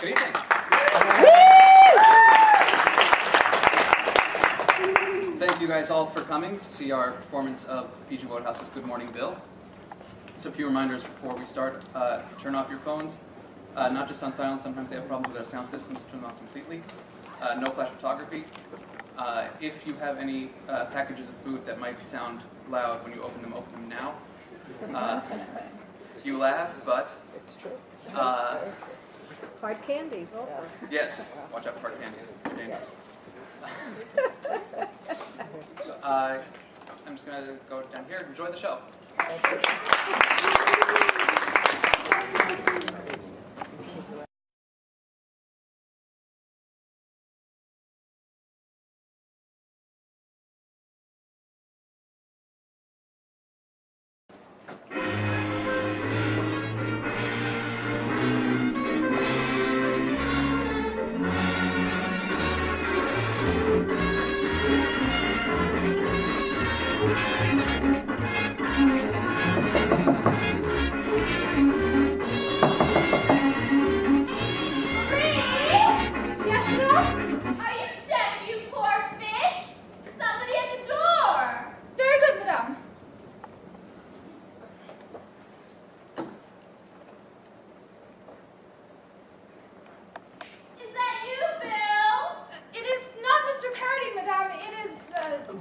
Good evening. Thank you guys all for coming to see our performance of PG Wodehouse's Good Morning Bill. Just a few reminders before we start. Turn off your phones, not just on silent. Sometimes they have problems with our sound systems. Turn them off completely. No flash photography. If you have any packages of food that might sound loud when you open them now. You laugh, but... It's true. Hard candies also. Yes, watch out for hard candies. They're dangerous. So, I'm just going to go down here and enjoy the show.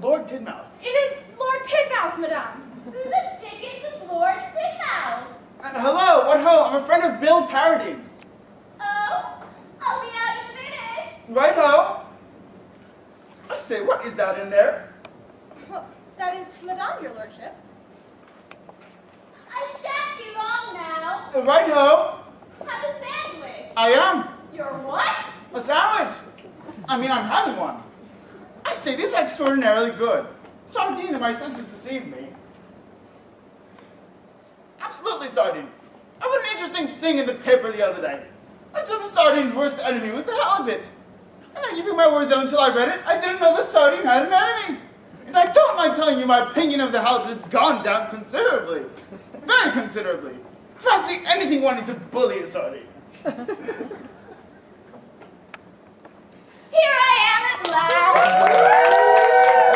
Lord Tidmouth. It is Lord Tidmouth, madame. Who the dickens is Lord Tidmouth? Hello, what ho? I'm a friend of Bill Paradigm's. Oh, I'll be out in a minute. Right ho? I say, what is that in there? Well, that is madame, your lordship. I shan't be wrong now. Right ho? Have a sandwich. I am. You're what? A sandwich. I mean, I'm having one. I say, this is extraordinarily good. Sardine, and my senses deceive me. Absolutely sardine. I read an interesting thing in the paper the other day. I said the sardine's worst enemy was the halibut. And I give you my word that until I read it, I didn't know the sardine had an enemy. And I don't mind telling you my opinion of the halibut has gone down considerably. Very considerably. Fancy anything wanting to bully a sardine. Here I am at last.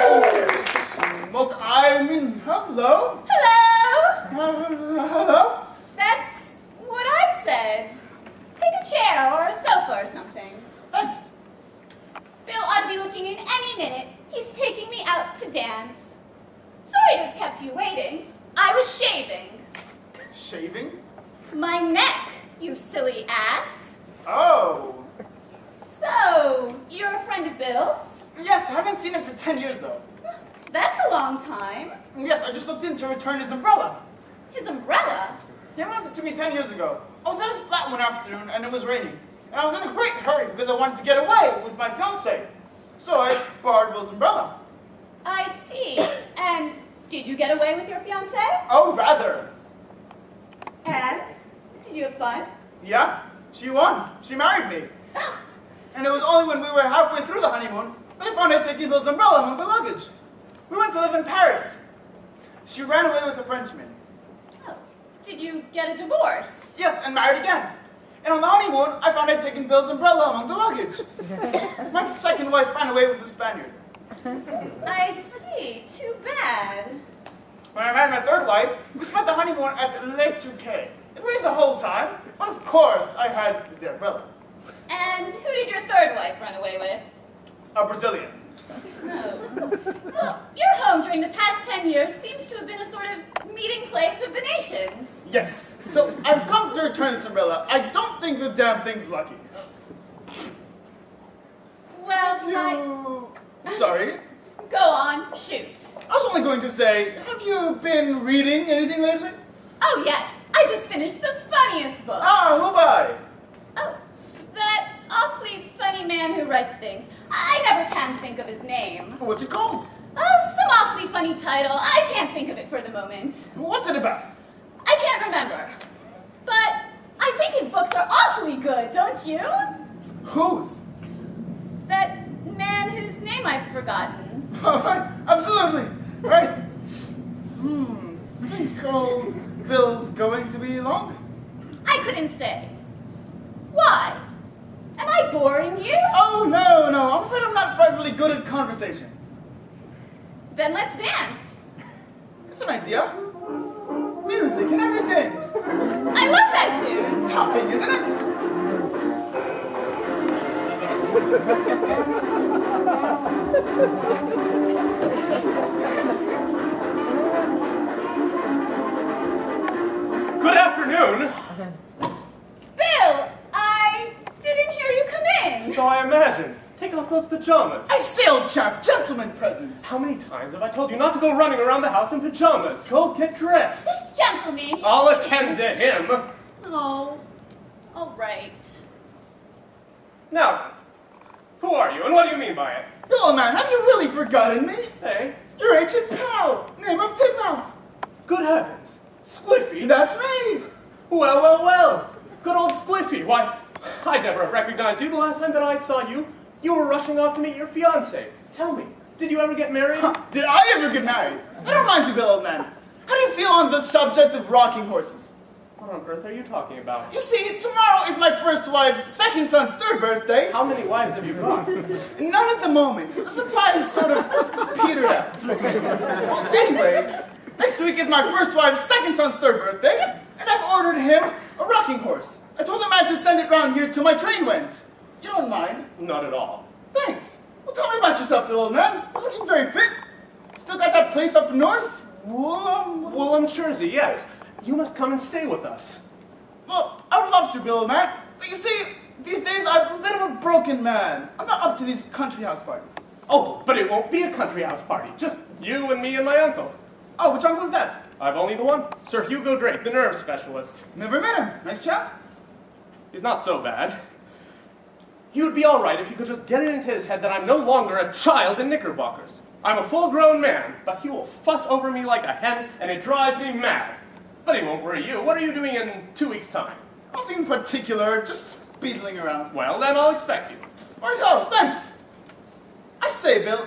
Oh, smoke. I mean, hello? Hello. Hello? That's what I said. Take a chair or a sofa or something. Thanks. Bill ought to be looking in any minute. He's taking me out to dance. Sorry to have kept you waiting. I was shaving. Shaving? My neck, you silly ass. Oh. So, you're a friend of Bill's? Yes, I haven't seen him for 10 years, though. That's a long time. Yes, I just looked in to return his umbrella. His umbrella? He lent it to me 10 years ago. I was at his flat one afternoon, and it was raining. And I was in a great hurry because I wanted to get away with my fiancée. So I borrowed Bill's umbrella. I see. And did you get away with your fiancée? Oh, rather. And? Did you have fun? Yeah, she won. She married me. And it was only when we were halfway through the honeymoon that I found her taking Bill's umbrella among the luggage. We went to live in Paris. She ran away with a Frenchman. Oh. Did you get a divorce? Yes, and married again. And on the honeymoon, I found her taking Bill's umbrella among the luggage. My second wife ran away with the Spaniard. I see. Too bad. When I married my third wife, we spent the honeymoon at Les Touquet. It rained the whole time, but of course I had the umbrella. And who did your third wife run away with? A Brazilian. Oh. Well, your home during the past 10 years seems to have been a sort of meeting place of the nations. Yes, so I've come to return this umbrella. I don't think the damn thing's lucky. Well, Sorry? Go on, shoot. I was only going to say, have you been reading anything lately? Oh, yes. I just finished the funniest book. Ah, who by? Oh, that awfully funny man who writes things. I never can think of his name. What's it called? Oh, some awfully funny title. I can't think of it for the moment. What's it about? I can't remember. But I think his books are awfully good, don't you? Whose? That man whose name I've forgotten. Absolutely. Right. Think old Bill's going to be long? I couldn't say. Why? boring you? Oh, no, no. I'm afraid I'm not frightfully good at conversation. Then let's dance. It's an idea. Music and everything. I love that tune. Topping, isn't it? Good afternoon. Bill, I didn't hear you come in. So I imagine. Take off those pajamas. I say, old chap, gentleman present. How many times have I told you not to go running around the house in pajamas? Go get dressed. This gentleman. I'll attend to him. Oh, all right. Now, who are you and what do you mean by it? Bill, man, have you really forgotten me? Hey, Your ancient pal, name of Tidmouth. good heavens. Squiffy? That's me. Well, well, well. Good old Squiffy. Why, I never recognized you the last time that I saw you. You were rushing off to meet your fiancée. Tell me, did you ever get married? Did I ever get married? That reminds me, Bill, old man. How do you feel on the subject of rocking horses? What on earth are you talking about? You see, tomorrow is my first wife's second son's third birthday. How many wives have you got? None at the moment. The supply has sort of petered out. Well, anyways, next week is my first wife's second son's third birthday, and I've ordered him a rocking horse. I told the man to send it round here till my train went. You don't mind? Not at all. Thanks. Well, tell me about yourself, Bill, old man. You're looking very fit. Still got that place up north? Woolham, Jersey, yes. You must come and stay with us. Well, I would love to, Bill, old man. But you see, these days I'm a bit of a broken man. I'm not up to these country house parties. Oh, but it won't be a country house party. Just you and me and my uncle. Oh, which uncle is that? I've only the one. Sir Hugo Drake, the nerve specialist. Never met him. Nice chap. He's not so bad. He would be all right if you could just get it into his head that I'm no longer a child in knickerbockers. I'm a full-grown man, but he will fuss over me like a hen, and it drives me mad. But he won't worry you. What are you doing in 2 weeks' time? Nothing in particular, just beetling around. Well, then I'll expect you. Right, oh, thanks. I say, Bill,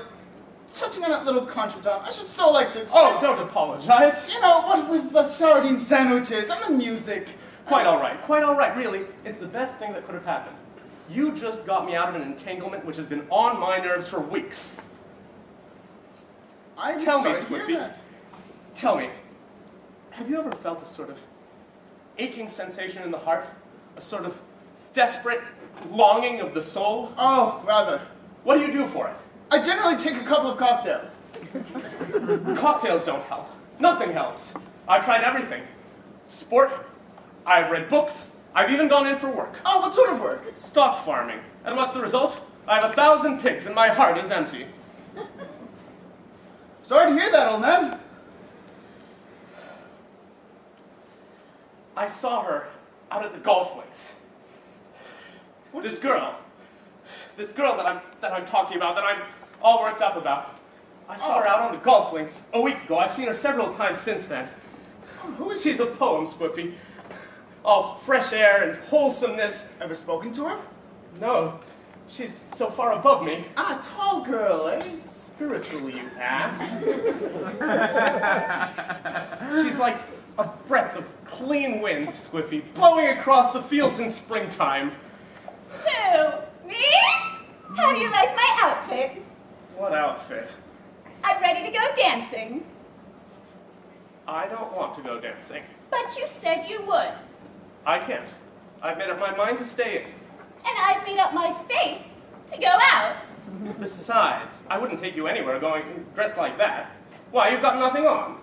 touching on that little contretemps, I should so like to express... Oh, don't apologize. You know, what with the sardine sandwiches and the music. Quite all right, really. It's the best thing that could have happened. You just got me out of an entanglement which has been on my nerves for weeks. I'm Tell me, sorry to hear Squiffy. that. Tell me, have you ever felt a sort of aching sensation in the heart? A sort of desperate longing of the soul? Oh, rather. What do you do for it? I generally take a couple of cocktails. Cocktails don't help. Nothing helps. I've tried everything. Sport. I've read books. I've even gone in for work. Oh, what sort of work? Stock farming. And what's the result? I have 1,000 pigs and my heart is empty. Sorry to hear that, old man. I saw her out at the golf links. This girl that I'm talking about, that I'm all worked up about. I saw her out on the golf links a week ago. I've seen her several times since then. Who is she? She's a poem, Squiffy. All fresh air and wholesomeness. Ever spoken to her? No, she's so far above me. Ah, tall girl, eh? Spiritually, you ass. She's like a breath of clean wind, Squiffy, blowing across the fields in springtime. Who? Me? How do you like my outfit? What outfit? I'm ready to go dancing. I don't want to go dancing. But you said you would. I can't. I've made up my mind to stay in. And I've made up my face to go out. Besides, I wouldn't take you anywhere going dressed like that. Why, you've got nothing on.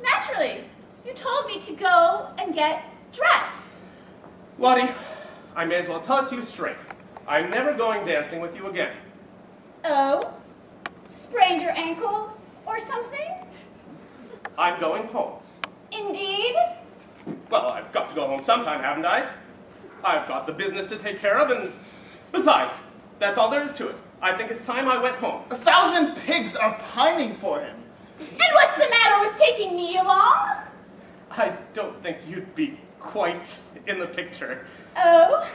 Naturally, you told me to go and get dressed. Lottie, I may as well tell it to you straight. I'm never going dancing with you again. Oh? Sprained your ankle or something? I'm going home. Indeed? Well, I've got to go home sometime, haven't I? I've got the business to take care of, and besides, that's all there is to it. I think it's time I went home. 1,000 pigs are pining for him. And what's the matter with taking me along? I don't think you'd be quite in the picture. Oh?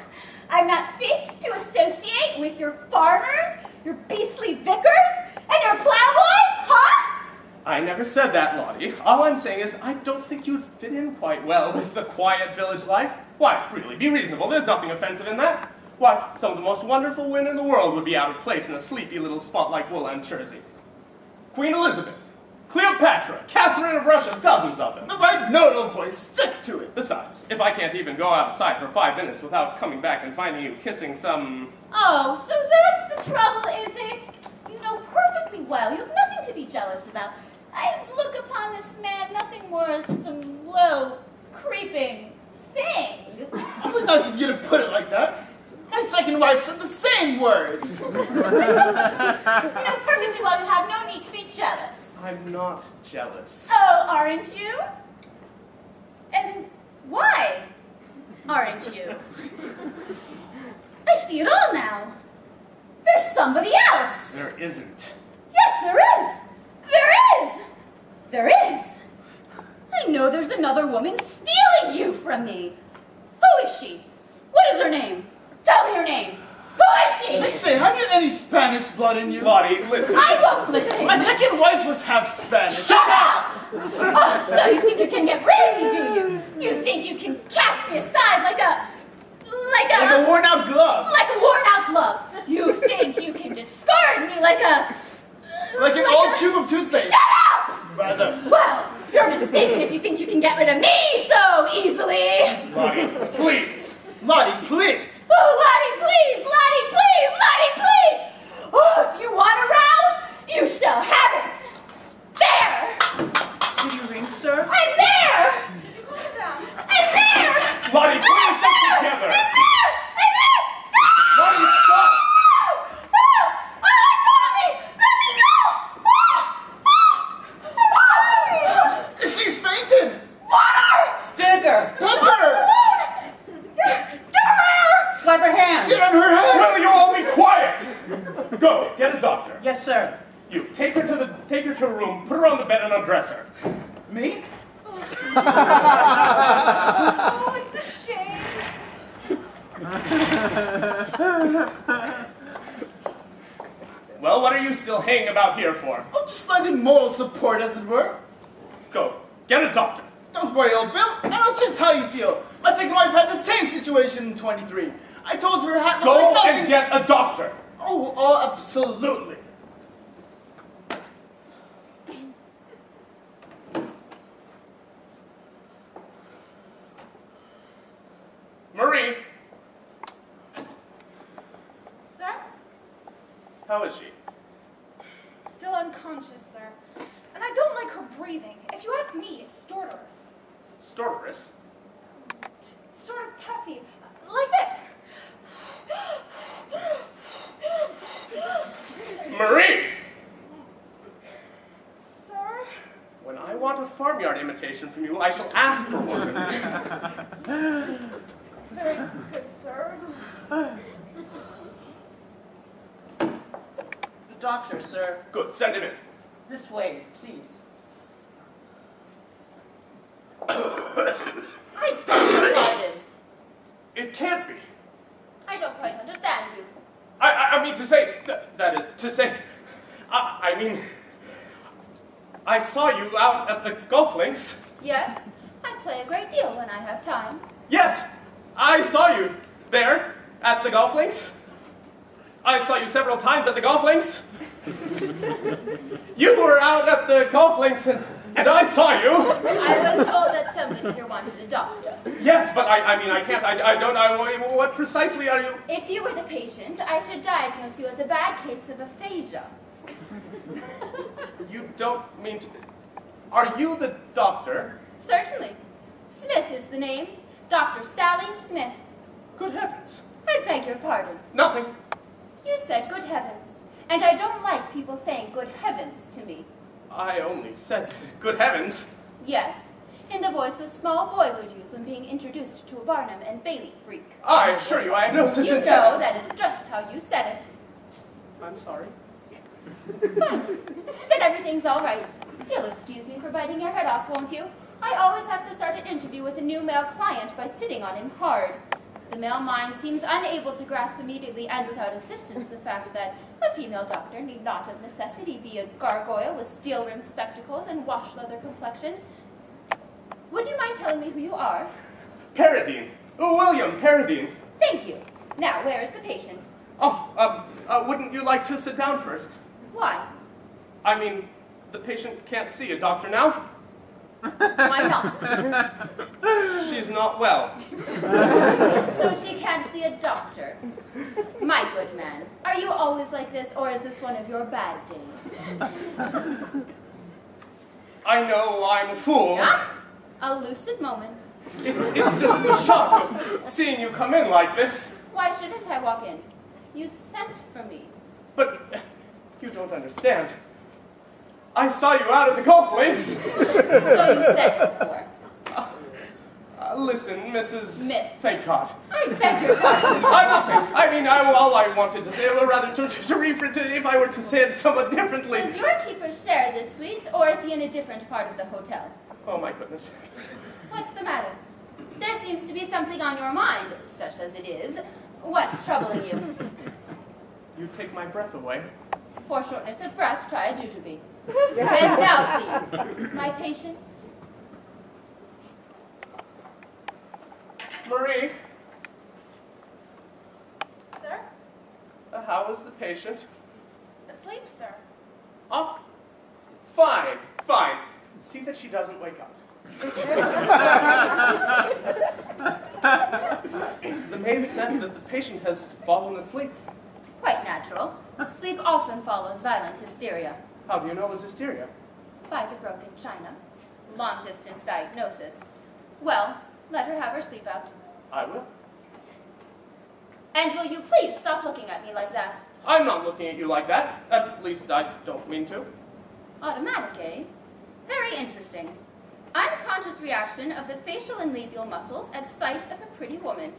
I'm not fit to associate with your farmers, your beastly vicars, and your plowboys, huh? I never said that, Lottie. All I'm saying is I don't think you'd fit in quite well with the quiet village life. Why, really, be reasonable. There's nothing offensive in that. Why, some of the most wonderful women in the world would be out of place in a sleepy little spot like Woolland, Jersey. Queen Elizabeth, Cleopatra, Catherine of Russia, dozens of them. The right note, old boy. Stick to it. Besides, if I can't even go outside for 5 minutes without coming back and finding you kissing some... Oh, so that's the trouble, is it? You know perfectly well you have nothing to be jealous about. I look upon this man nothing more as some low, creeping thing. Awfully nice of you to put it like that. My second wife said the same words. You know perfectly well you have no need to be jealous. I'm not jealous. Oh, aren't you? And why aren't you? I see it all now. There's somebody else. There isn't. Yes, there is. There is. There is. I know there's another woman stealing you from me. Who is she? What is her name? Tell me her name. Who I is she? say, have you any Spanish blood in you? Lottie, listen. I won't listen. My second wife was half Spanish. Shut up! Oh, so you think you can get rid of me, do you? You think you can cast me aside like a worn-out glove. like a worn-out glove? You think you can discard me like a Like an old tube of toothpaste. Shut up! Rather. Well, you're mistaken if you think you can get rid of me so easily. Lottie, please. Lottie, please. Oh, Lottie, please! Lottie, please! Lottie, please! Oh, if you want a row, you shall have it. There! Did you ring, sir? I'm there! I'm there! Lottie, put yourself together. I'm there! I'm there! No! Lottie, stop! No! Oh, let go of me! Let me go! She's fainted. Water! Vinegar! Pepper. Slap her hand! Sit on her head. Will you all be quiet? Go, get a doctor. Yes, sir. You, take her to a room, put her on the bed and undress her. Me? Oh, it's a shame. Well, what are you still hanging about here for? Oh, just lending moral support, as it were. Go, get a doctor. Don't worry, old Bill. I know just how you feel. My second wife had the same situation in 23. I told her hat was Go like nothing. and get a doctor. Oh, absolutely. Marie, Sir? how is she? Still unconscious, sir. And I don't like her breathing. If you ask me, it's stertorous. Stertorous? Sort of puffy. Like this. Marie! Sir? When I want a farmyard imitation from you, I shall ask for one. Very good, sir. The doctor, sir. Good, send him in. This way, please. I beg your pardon. It can't be. I don't quite understand you. I mean to say, that is to say, I mean, I saw you out at the golf links. Yes, I play a great deal when I have time. Yes, I saw you there at the golf links. I saw you several times at the golf links. You were out at the golf links and I saw you. I was told that somebody here wanted a doctor. Yes, but I mean, I can't, I don't, what precisely are you? If you were the patient, I should diagnose you as a bad case of aphasia. You don't mean to, are you the doctor? Certainly. Smith is the name. Dr. Sally Smith. Good heavens. I beg your pardon. Nothing. You said good heavens. And I don't like people saying good heavens to me. I only said good heavens. Yes, in the voice a small boy would use when being introduced to a Barnum and Bailey freak. I assure you, I have no such You intention. know that is just how you said it. I'm sorry. Fine. Then everything's all right. You'll excuse me for biting your head off, won't you? I always have to start an interview with a new male client by sitting on him hard. The male mind seems unable to grasp immediately and without assistance the fact that a female doctor need not of necessity be a gargoyle with steel-rimmed spectacles and wash-leather complexion. Would you mind telling me who you are? Paradine. Oh, William Paradine. Thank you. Now, where is the patient? Oh, wouldn't you like to sit down first? Why? I mean, the patient can't see a doctor now. Why not? She's not well. So she can't see a doctor. My good man, are you always like this, or is this one of your bad days? I know I'm a fool. Ah, a lucid moment. It's just the shock of seeing you come in like this. Why shouldn't I walk in? You sent for me. But you don't understand. I saw you out at the golf links. So you said before. Listen, Mrs. Miss. Thank God. I beg your pardon. Nothing. I mean, all I wanted to say, or rather, to rephrase it, if I were to say it somewhat differently. Does your keeper share this suite, or is he in a different part of the hotel? Oh, my goodness. What's the matter? There seems to be something on your mind, such as it is. What's troubling you? You take my breath away. For shortness of breath, try a jujube. And now, please, my patient. Marie, Sir? how is the patient? Asleep, sir. Oh, fine. See that she doesn't wake up. The maid says that the patient has fallen asleep. Quite natural. Sleep often follows violent hysteria. How do you know it was hysteria? By the broken china. Long-distance diagnosis. Well, let her have her sleep out. I will. And will you please stop looking at me like that? I'm not looking at you like that. At least I don't mean to. Automatic, eh? Very interesting. Unconscious reaction of the facial and labial muscles at sight of a pretty woman.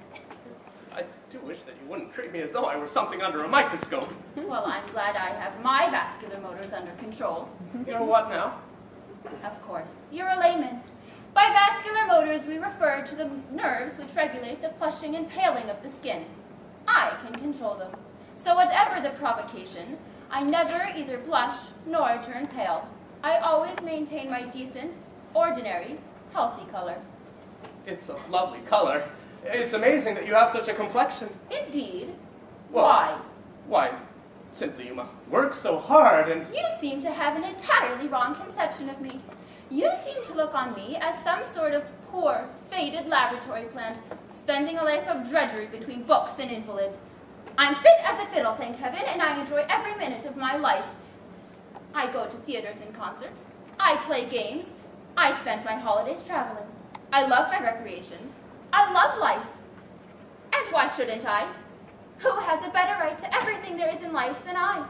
I do wish that you wouldn't treat me as though I were something under a microscope. Well, I'm glad I have my vascular motors under control. You're what now? Of course, you're a layman. By vascular motors, we refer to the nerves which regulate the flushing and paling of the skin. I can control them. So whatever the provocation, I never either blush nor turn pale. I always maintain my decent, ordinary, healthy color. It's a lovely color. It's amazing that you have such a complexion. Indeed. Well, Why? Why, simply you must work so hard and... You seem to have an entirely wrong conception of me. You seem to look on me as some sort of poor, faded laboratory plant, spending a life of drudgery between books and invalids. I'm fit as a fiddle, thank heaven, and I enjoy every minute of my life. I go to theaters and concerts. I play games. I spend my holidays traveling. I love my recreations. I love life. And why shouldn't I? Who has a better right to everything there is in life than I?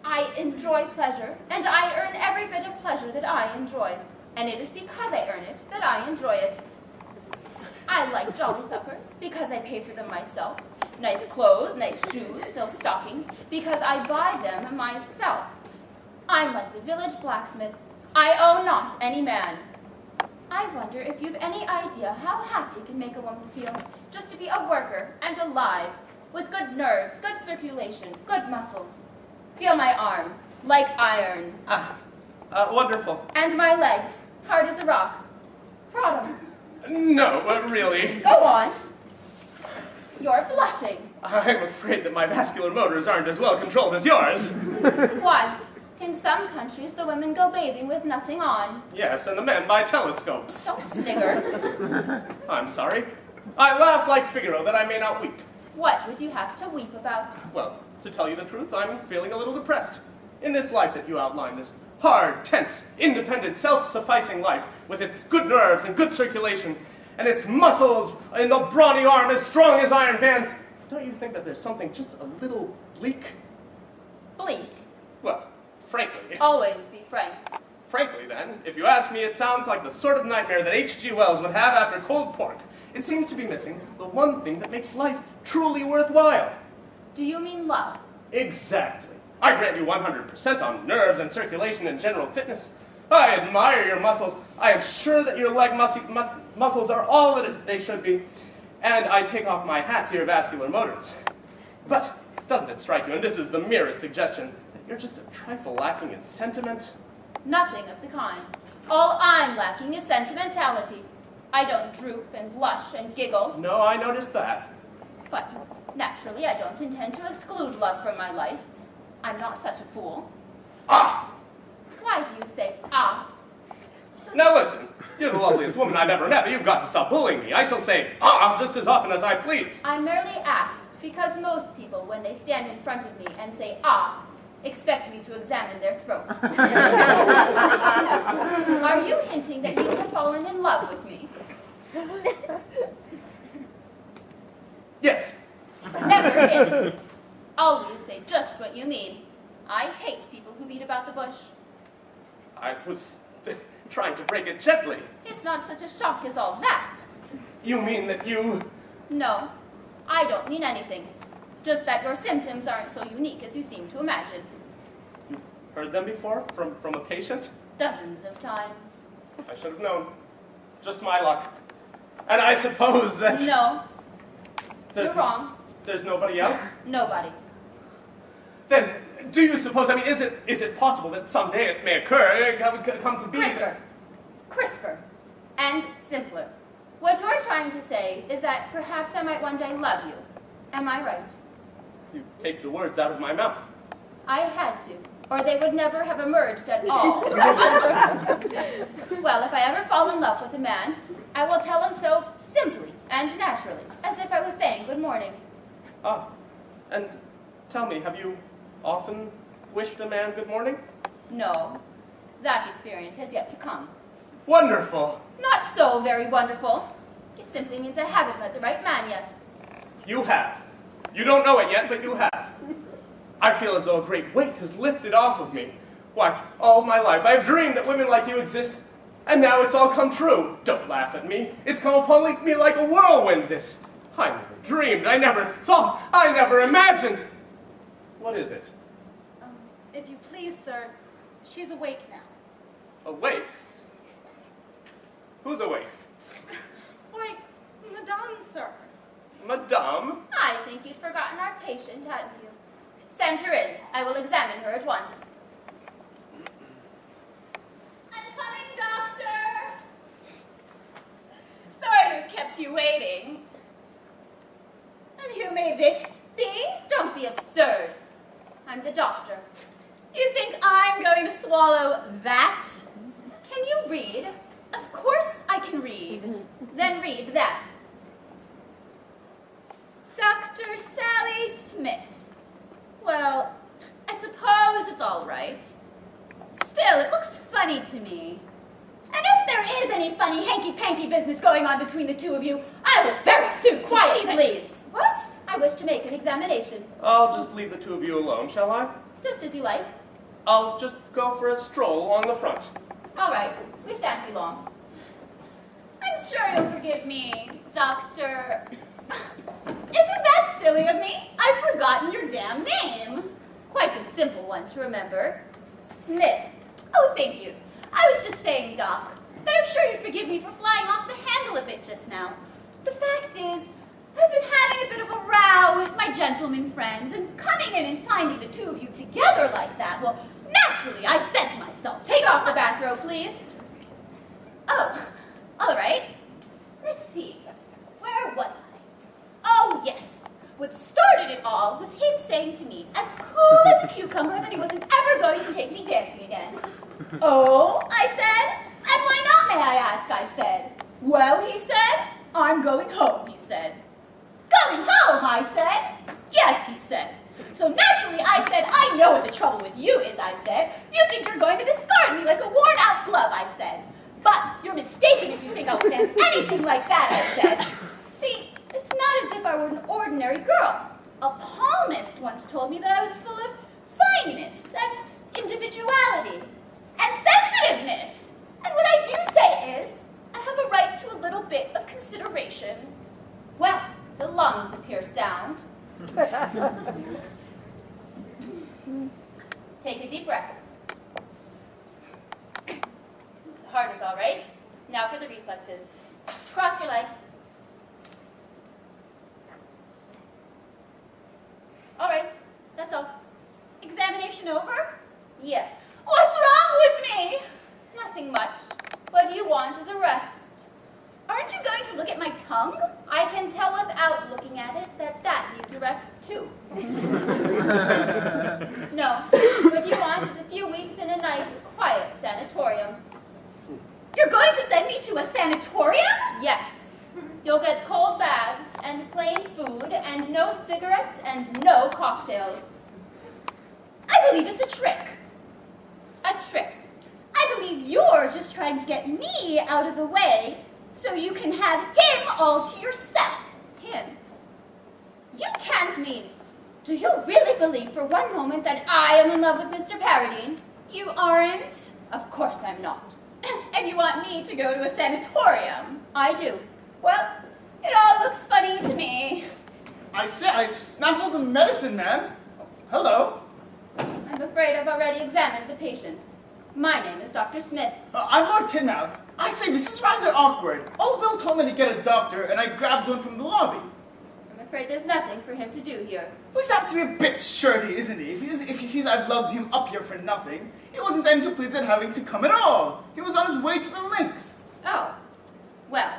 I enjoy pleasure, and I earn every bit of pleasure that I enjoy. And it is because I earn it that I enjoy it. I like jolly suppers because I pay for them myself. Nice clothes, nice shoes, silk stockings, because I buy them myself. I'm like the village blacksmith. I owe not any man. I wonder if you've any idea how happy it can make a woman feel just to be a worker and alive, with good nerves, good circulation, good muscles. Feel my arm, like iron. Wonderful. And my legs, hard as a rock. Prod 'em. No, really. Go on. You're blushing. I'm afraid that my vascular motors aren't as well controlled as yours. Why? In some countries, the women go bathing with nothing on. Yes, and the men by telescopes. Don't snigger. I'm sorry. I laugh like Figaro that I may not weep. What would you have to weep about? Well, to tell you the truth, I'm feeling a little depressed. In this life that you outline, this hard, tense, independent, self-sufficing life, with its good nerves and good circulation, and its muscles in the brawny arm as strong as iron bands, don't you think that there's something just a little bleak? Bleak. Well, frankly. Always be frank. Frankly, then, if you ask me, it sounds like the sort of nightmare that H.G. Wells would have after cold pork. It seems to be missing the one thing that makes life truly worthwhile. Do you mean love? Exactly. I grant you 100% on nerves and circulation and general fitness. I admire your muscles. I am sure that your leg muscles are all that they should be. And I take off my hat to your vascular motors. But doesn't it strike you, and this is the merest suggestion, that you're just a trifle lacking in sentiment? Nothing of the kind. All I'm lacking is sentimentality. I don't droop and blush and giggle. No, I noticed that. But naturally, I don't intend to exclude love from my life. I'm not such a fool. Ah! Why do you say, ah? Now listen, you're the loveliest woman I've ever met, but you've got to stop bullying me. I shall say, ah, just as often as I please. I merely asked because most people, when they stand in front of me and say, ah, expect me to examine their throats. Are you hinting that you have fallen in love with me? Yes. Never hint. Always say just what you mean. I hate people who beat about the bush. I was trying to break it gently. It's not such a shock as all that. You mean that you... No, I don't mean anything. Just that your symptoms aren't so unique as you seem to imagine. You've heard them before? From a patient? Dozens of times. I should have known. Just my luck. And I suppose that... No, there's you're wrong. There's nobody else? Nobody. Then, do you suppose, I mean, is it possible that someday it may occur, come to be... Crisper. And simpler. What you're trying to say is that perhaps I might one day love you. Am I right? You take the words out of my mouth. I had to, or they would never have emerged at all. Well, if I ever fall in love with a man, I will tell him so simply and naturally, as if I was saying good morning. Ah, and tell me, have you often wished a man good morning? No, that experience has yet to come. Wonderful! Not so very wonderful. It simply means I haven't met the right man yet. You have. You don't know it yet, but you have. I feel as though a great weight has lifted off of me. Why, all my life I've dreamed that women like you exist, and now it's all come true. Don't laugh at me. It's come upon me like a whirlwind, this. I never dreamed, I never thought, I never imagined. What is it? If you please, sir, she's awake now. Awake? Who's awake? Why, Madame, sir. Madame? I think you'd forgotten our patient, hadn't you? Send her in. I will examine her at once. I'm coming, doctor. Sorry to have kept you waiting. And who may this be? Don't be absurd. I'm the doctor. You think I'm going to swallow that? Can you read? Of course I can read. Then read that. Dr. Sally Smith. Well, I suppose it's all right. Still, it looks funny to me. And if there is any funny hanky-panky business going on between the two of you, I will very soon Quiet, conceive it. please. What? I wish to make an examination. I'll just leave the two of you alone, shall I? Just as you like. I'll just go for a stroll on the front. All right. We shan't be long. I'm sure you'll forgive me, Doctor... Isn't that silly of me? I've forgotten your damn name. Quite a simple one to remember. Smith. Oh, thank you. I was just saying, Doc, that I'm sure you'd forgive me for flying off the handle a bit just now. The fact is, I've been having a bit of a row with my gentleman friends, and coming in and finding the two of you together like that, well, naturally, I've said to myself, Take off the bathrobe, please. Oh, all right. Let's see. Where was I? Oh, yes. What started it all was him saying to me, as cool as a cucumber, that he wasn't ever going to take me dancing again. Oh, I said. And why not, may I ask, I said. Well, he said, I'm going home, he said. Going home, I said. Yes, he said. So naturally, I said, I know what the trouble with you is, I said. You think you're going to discard me like a worn-out glove, I said. But you're mistaken if you think I'll stand anything like that, I said. See, it's not as if I were an ordinary girl. A palmist once told me that I was full of fineness and individuality and sensitiveness. And what I do say is, I have a right to a little bit of consideration. Well, the lungs appear sound. Take a deep breath. The heart is all right. Now for the reflexes. Cross your legs. All right, that's all. Examination over? Yes. What's wrong with me? Nothing much. What you want is a rest. Aren't you going to look at my tongue? I can tell without looking at it that arrest too. No, what you want is a few weeks in a nice, quiet sanatorium. You're going to send me to a sanatorium? Yes. You'll get cold baths and plain food and no cigarettes and no cocktails. I believe it's a trick. A trick. I believe you're just trying to get me out of the way so you can have him all to yourself. Him? You can't mean. Do you really believe for one moment that I am in love with Mr. Paradine? You aren't? Of course I'm not. And you want me to go to a sanatorium? I do. Well, it all looks funny to me. I say, I've snaffled a medicine man. Hello. I'm afraid I've already examined the patient. My name is Dr. Smith. I'm Lord Tinmouth. I say, this is rather awkward. Old Bill told me to get a doctor, and I grabbed one from the lobby. I'm afraid there's nothing for him to do here. He's apt to be a bit shirty, isn't he? If he sees I've lugged him up here for nothing, he wasn't any too pleased at having to come at all. He was on his way to the links. Oh. Well,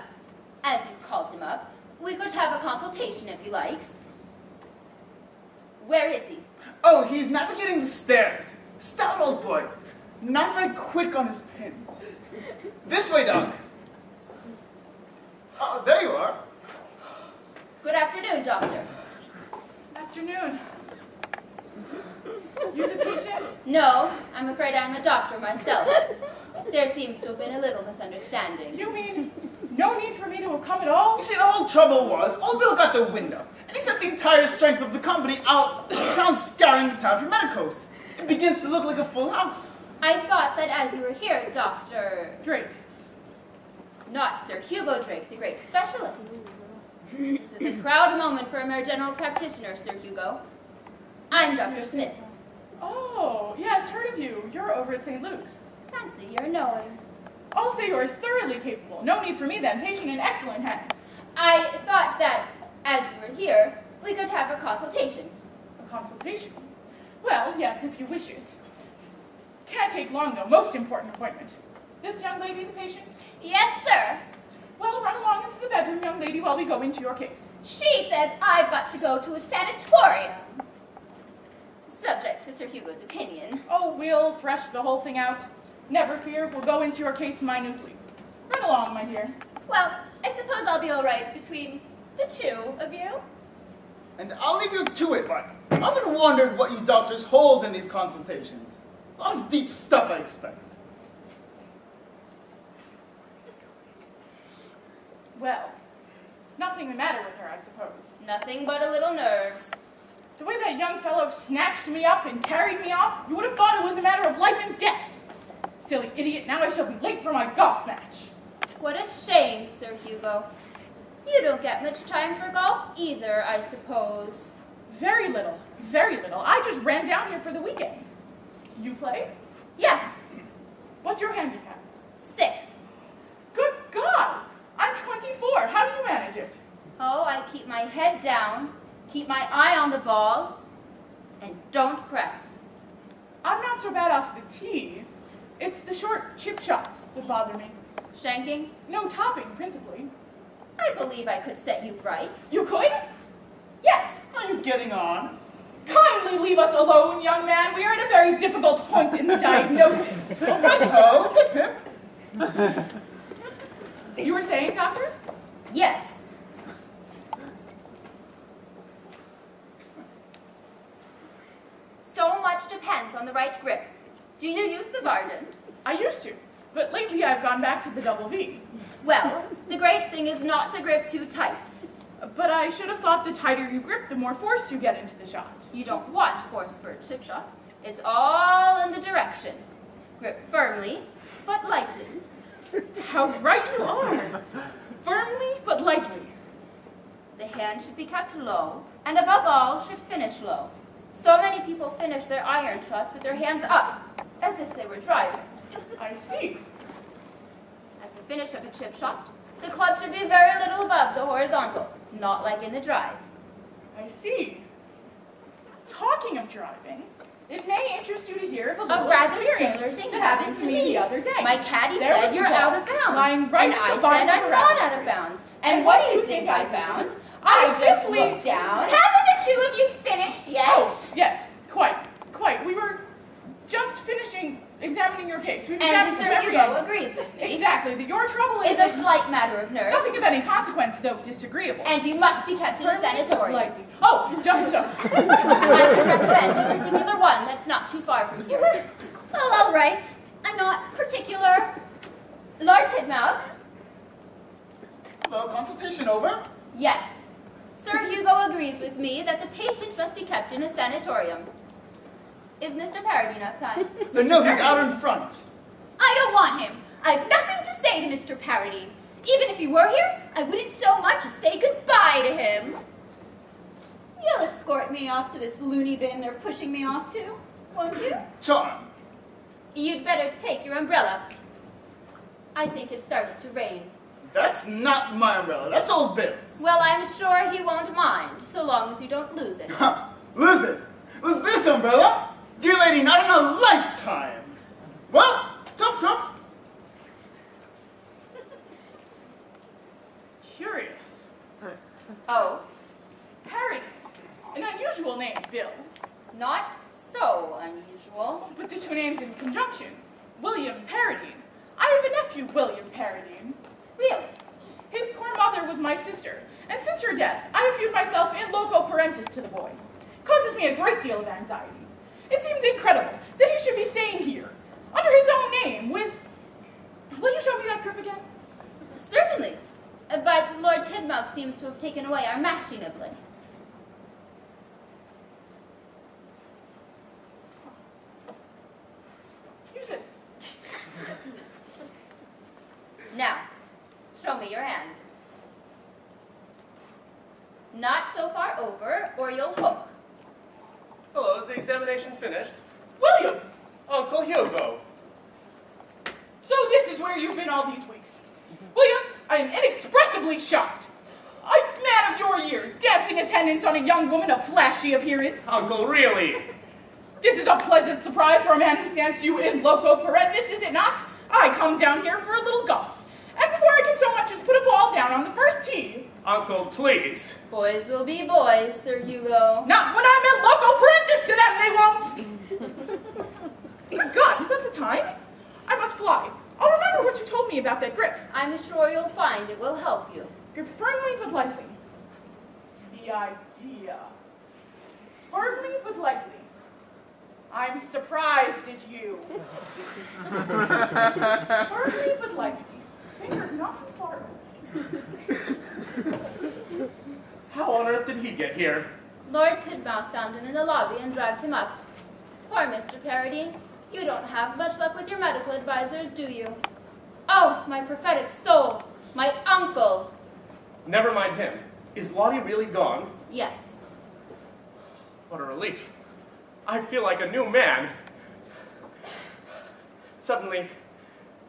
as you've called him up, we could have a consultation if he likes. Where is he? Oh, he's navigating the stairs. Stout old boy. Not very quick on his pins. This way, Doc. Oh, there you are. Good afternoon, Doctor. Afternoon. You're the patient? No, I'm afraid I'm a doctor myself. There seems to have been a little misunderstanding. You mean no need for me to have come at all? You see, the whole trouble was, old Bill got the window, and he sent the entire strength of the company out of town scouring the town for medicos. It begins to look like a full house. I thought that as you were here, Dr. Drake. Not Sir Hugo Drake, the great specialist. This is a proud moment for a mere general practitioner, Sir Hugo. I'm Dr. Smith. Oh, yes, heard of you. You're over at St. Luke's. Fancy your knowing. I'll say you're thoroughly capable. No need for me then. Patient in excellent hands. I thought that as you were here, we could have a consultation. A consultation? Well, yes, if you wish it. Can't take long, though. Most important appointment. This young lady the patient? Yes, sir. Well, run along into the bedroom, young lady, while we go into your case. She says I've got to go to a sanatorium. Subject to Sir Hugo's opinion. Oh, we'll thresh the whole thing out. Never fear, we'll go into your case minutely. Run along, my dear. Well, I suppose I'll be all right between the two of you. And I'll leave you to it, but I've often wondered what you doctors hold in these consultations. A lot of deep stuff, I expect. Well, nothing the matter with her, I suppose. Nothing but a little nerves. The way that young fellow snatched me up and carried me off, you would have thought it was a matter of life and death. Silly idiot, now I shall be late for my golf match. What a shame, Sir Hugo. You don't get much time for golf either, I suppose. Very little, very little. I just ran down here for the weekend. You play? Yes, What's your handicap? 6. Good God! I'm 24. How do you manage it? Oh, I keep my head down, keep my eye on the ball, and don't press. I'm not so bad off the tee. It's the short chip shots that bother me. Shanking, No topping, principally. I believe I could set you right. You could? Yes, Are you getting on? Kindly leave us alone, young man. We are at a very difficult point in the diagnosis. Oh, hip hip. You were saying, Doctor? yes. So much depends on the right grip. Do you use the Varden? I used to, but lately I've gone back to the double V. Well, the great thing is not to grip too tight. But I should have thought the tighter you grip, the more force you get into the shot. You don't want force for a chip shot. It's all in the direction. Grip firmly, but lightly. How right you are! Firmly, but lightly. The hand should be kept low, and above all, should finish low. So many people finish their iron shots with their hands up, as if they were driving. I see. At the finish of a chip shot, the club should be very little above the horizontal, not like in the drive. I see. Talking of driving, it may interest you to hear of a little A rather experience similar thing that happened to me the other day. My caddy There was said the you're ball, out of bounds, lying right and at I the bottom said of I'm the not rabbit out of tree. bounds. And And what what do do you you think think I I found? did? I I just simply looked down, Hasn't the any consequence, though disagreeable. And you must be kept in a Firmly put sanatorium. politely. Oh, just so. I would recommend a particular one that's not too far from here. Well, all right. I'm not particular. Lord Tidmouth? Hello, consultation over? Yes. Sir Hugo agrees with me that the patient must be kept in a sanatorium. Is Mr. Paradine outside? No, he's out in front. I don't want him. I've nothing to say to Mr. Paradine. Even if he were here, I wouldn't so much as say goodbye to him. You'll escort me off to this loony bin they're pushing me off to, won't you? Charm. You'd better take your umbrella. I think it started to rain. That's not my umbrella. That's old Bill's. Well, I'm sure he won't mind, so long as you don't lose it. Lose it? Lose this umbrella? Dear lady, not in a lifetime. Well, tough. Curious. Oh, Paradine. An unusual name, Bill. not so unusual. Put the two names in conjunction. William Paradine. I have a nephew, William Paradine. Really? His poor mother was my sister, and since her death, I have viewed myself in loco parentis to the boy. Causes me a great deal of anxiety. It seems incredible that he should be staying here, under his own name, with... Will you show me that grip again? Certainly. But Lord Tidmouth seems to have taken away our mashie nibbling. Use this. Now, show me your hands. Not so far over, or you'll hook. Hello, is the examination finished? William! Uncle Hugo. So this is where you've been all these weeks. William, I am inexpressibly shocked. A man of your years, dancing attendance on a young woman of flashy appearance. Uncle, really? This is a pleasant surprise for a man who stands to you in loco parentis, is it not? I come down here for a little golf. And before I can so much as put a ball down on the first tee... Uncle, please. Boys will be boys, Sir Hugo. Not when I'm in loco parentis to them, they won't! Good God, is that the time? I must fly. I'll remember what you told me about that grip. I'm sure you'll find it will help you. Grip firmly but lightly. The idea. Firmly but lightly. I'm surprised at you. Firmly but lightly. Fingers not too far over. How on earth did he get here? Lord Tidmouth found him in the lobby and dragged him up. Poor Mr. Paradine. You don't have much luck with your medical advisors, do you? Oh, my prophetic soul. My uncle. Never mind him. Is Lottie really gone? Yes. What a relief. I feel like a new man. Suddenly,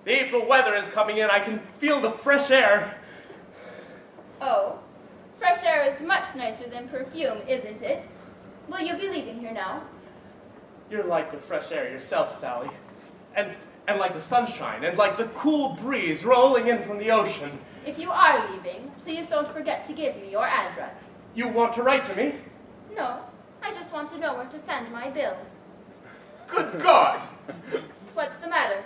the April weather is coming in. I can feel the fresh air. Oh, fresh air is much nicer than perfume, isn't it? Will you be leaving here now? You're like the fresh air yourself, Sally. And like the sunshine, and like the cool breeze rolling in from the ocean. If you are leaving, please don't forget to give me your address. You want to write to me? No, I just want to know where to send my bill. Good God! What's the matter?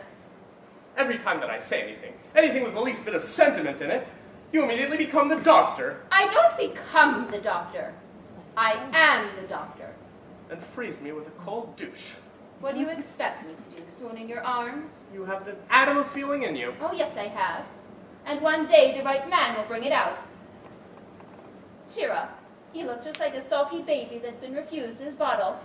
Every time that I say anything with the least bit of sentiment in it, you immediately become the doctor. I don't become the doctor. I am the doctor. And freeze me with a cold douche. What do you expect me to do, swoon in your arms? You haven't an atom of feeling in you. Oh, yes, I have. And one day the right man will bring it out. Cheer up. You look just like a sulky baby that's been refused his bottle.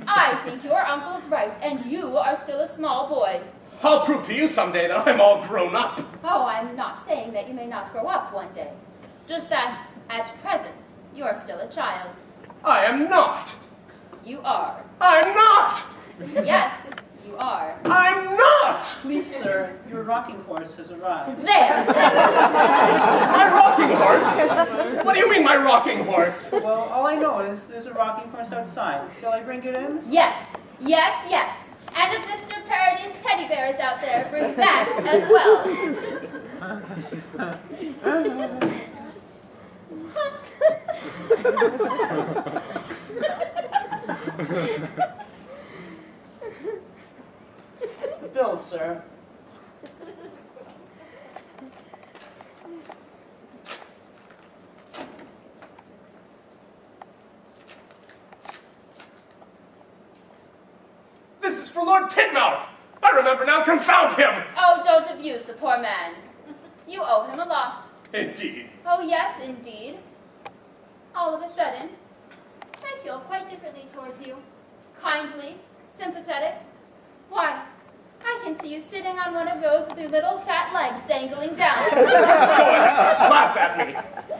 I think your uncle's right, and you are still a small boy. I'll prove to you someday that I'm all grown up. Oh, I'm not saying that you may not grow up one day. Just that, at present, you are still a child. I am not. You are. I'm not. Yes, you are. I'm not. Please, sir, your rocking horse has arrived. There! My rocking horse? What do you mean, my rocking horse? Well, all I know is there's a rocking horse outside. Shall I bring it in? Yes, yes, yes. And if Mr. Paradine's teddy bear is out there, bring that as well. The bill, sir. for Lord Titmouth! I remember now, confound him! Oh, don't abuse the poor man. You owe him a lot. Indeed. Oh, yes, indeed. All of a sudden, I feel quite differently towards you. Kindly, sympathetic. Why, I can see you sitting on one of those with your little fat legs dangling down. Go ahead, laugh at me.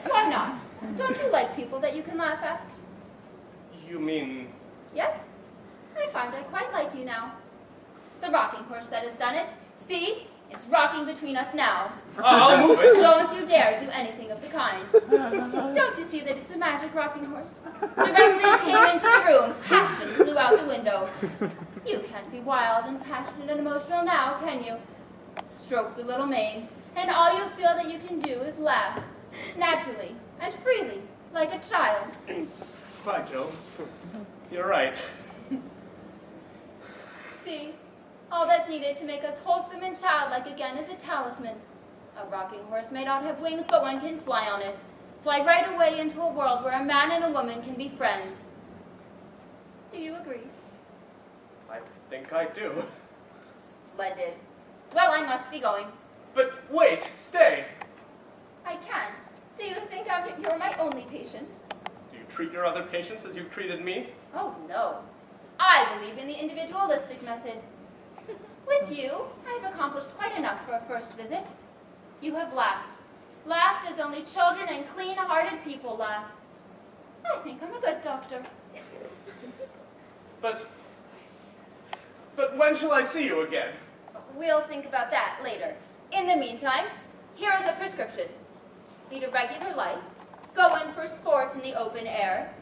Why not? Don't you like people that you can laugh at? You mean... Yes, I find I quite like you now. It's the rocking horse that has done it. See? It's rocking between us now. I'll move it. Don't you dare do anything of the kind. Don't you see that it's a magic rocking horse? Directly it came into the room, passion flew out the window. You can't be wild and passionate and emotional now, can you? Stroke the little mane, and all you feel that you can do is laugh, naturally and freely, like a child. By Jove, you're right. See? All that's needed to make us wholesome and childlike again is a talisman. A rocking horse may not have wings, but one can fly on it. Fly right away into a world where a man and a woman can be friends. Do you agree? I think I do. Splendid. Well, I must be going. But wait, stay. I can't. Do you think you're my only patient? Do you treat your other patients as you've treated me? Oh, no. I believe in the individualistic method. With you, I've accomplished quite enough for a first visit. You have laughed. Laughed as only children and clean-hearted people laugh. I think I'm a good doctor. But when shall I see you again? We'll think about that later. In the meantime, here is a prescription. Lead a regular life, go in for sport in the open air,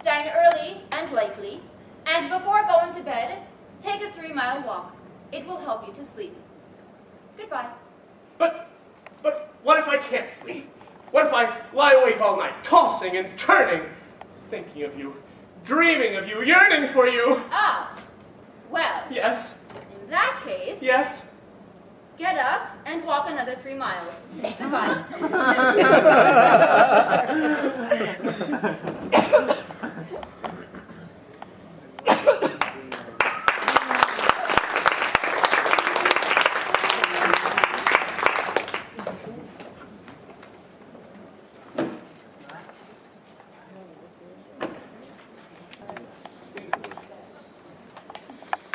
dine early and lately, and before going to bed, take a 3-mile walk. It will help you to sleep. Goodbye. But what if I can't sleep? What if I lie awake all night, tossing and turning, thinking of you, dreaming of you, yearning for you? Ah, well. Yes. In that case. Yes. Get up and walk another 3 miles. Goodbye.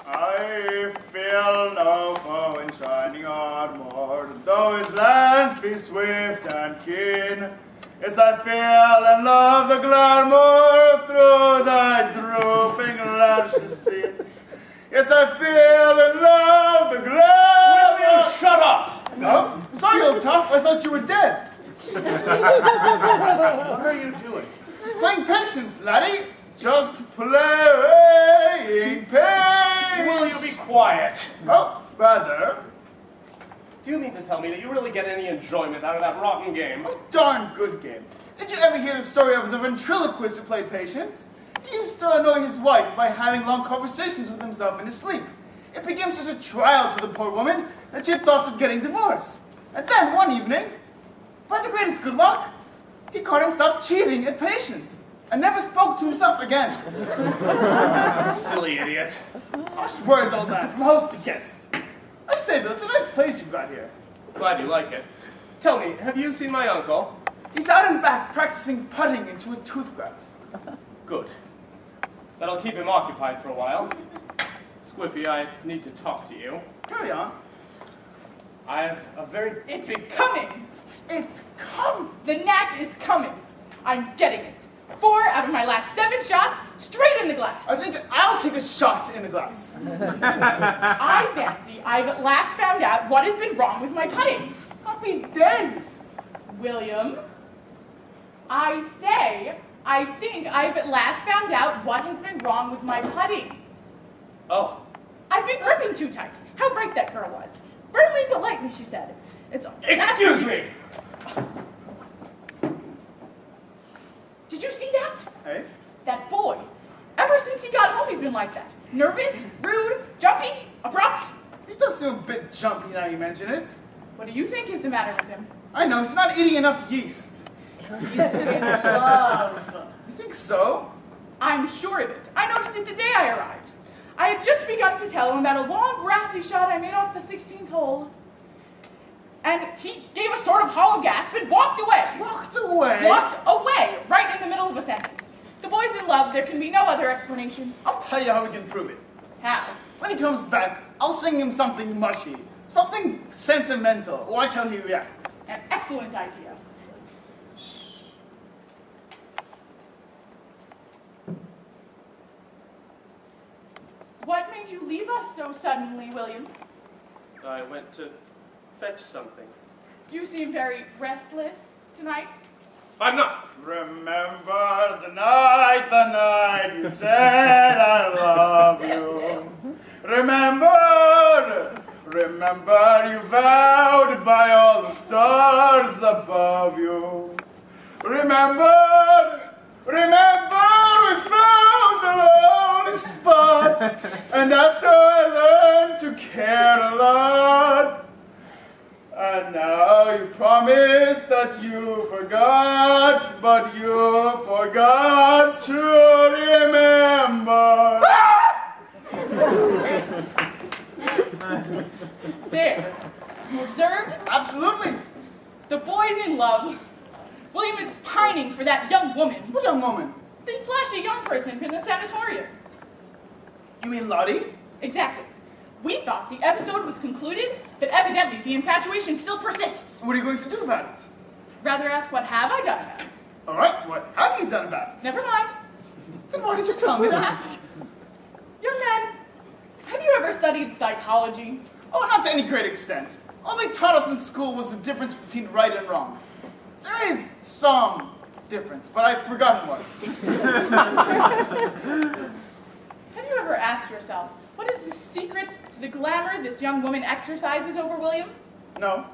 I feel no foe in shining armor, though his lance be swift and keen. Yes, I feel and love the glamour through thy drooping lashes seen. Yes, I feel and love the glamour. Will you shut up? No? Sorry, old top. I thought you were dead. What are you doing? Just playing patience, laddie. Just playing patience. Will you be quiet? Oh, rather. Do you mean to tell me that you really get any enjoyment out of that rotten game? A darn good game. Did you ever hear the story of the ventriloquist who played patience? He used to annoy his wife by having long conversations with himself in his sleep. It became such a trial to the poor woman that she had thoughts of getting divorced. And then, one evening, by the greatest good luck, he caught himself cheating at patience and never spoke to himself again. Silly idiot. Harsh words, old man, from host to guest. I say, Bill, it's a nice place you've got here. Glad you like it. Tell me, have you seen my uncle? He's out and back practicing putting into a toothgrass. Good. That'll keep him occupied for a while. Squiffy, I need to talk to you. Carry on. I have a very It's coming. It's come. The knack is coming. I'm getting it. 4 out of my last 7 shots straight in the glass. I think I'll take a shot in the glass. I fancy I've at last found out what has been wrong with my putting. Happy days. William, I say, I think I've at last found out what has been wrong with my putting. Oh. I've been gripping too tight. How right that girl was. Firmly but lightly, she said. Excuse me! Did you see that? Hey? That boy. Ever since he got home, he's been like that. Nervous, rude, jumpy, abrupt. He does seem a bit jumpy now you mention it. What do you think is the matter with him? I know, he's not eating enough yeast. He's in love. You think so? I'm sure of it. I noticed it the day I arrived. I had just begun to tell him about a long brassy shot I made off the 16th hole. And he gave a sort of hollow gasp and walked away. Walked away? Walked away, right in the middle of a sentence. The boy's in love, there can be no other explanation. I'll tell you how we can prove it. How? When he comes back, I'll sing him something mushy, something sentimental. Watch how he reacts. An excellent idea. What made you leave us so suddenly, William? I went to fetch something. You seem very restless tonight. I'm not. Remember the night you said I love you. Remember you vowed by all the stars above you. Remember we found the lonely spot, and after I learned to care a lot. And now you promise that you forgot, but you forgot to remember. There. You observed? Absolutely. The boy's in love. William is pining for that young woman. What young woman? The flashy young person from the sanatorium. You mean Lottie? Exactly. We thought the episode was concluded, but evidently the infatuation still persists. What are you going to do about it? Rather ask what have I done about it? All right, what have you done about it? Never mind. Then why did you tell me to ask? Young man, have you ever studied psychology? Oh, not to any great extent. All they taught us in school was the difference between right and wrong. There is some difference, but I've forgotten what. Have you ever asked yourself, what is the secret to the glamour this young woman exercises over William? No.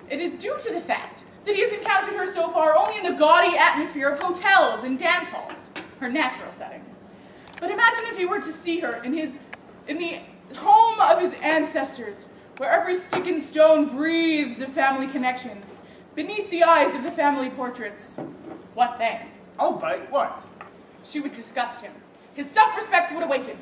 It is due to the fact that he has encountered her so far only in the gaudy atmosphere of hotels and dance halls, her natural setting. But imagine if he were to see her in the home of his ancestors, where every stick and stone breathes of family connections, beneath the eyes of the family portraits. What then? I'll bite what? She would disgust him. His self-respect would awaken.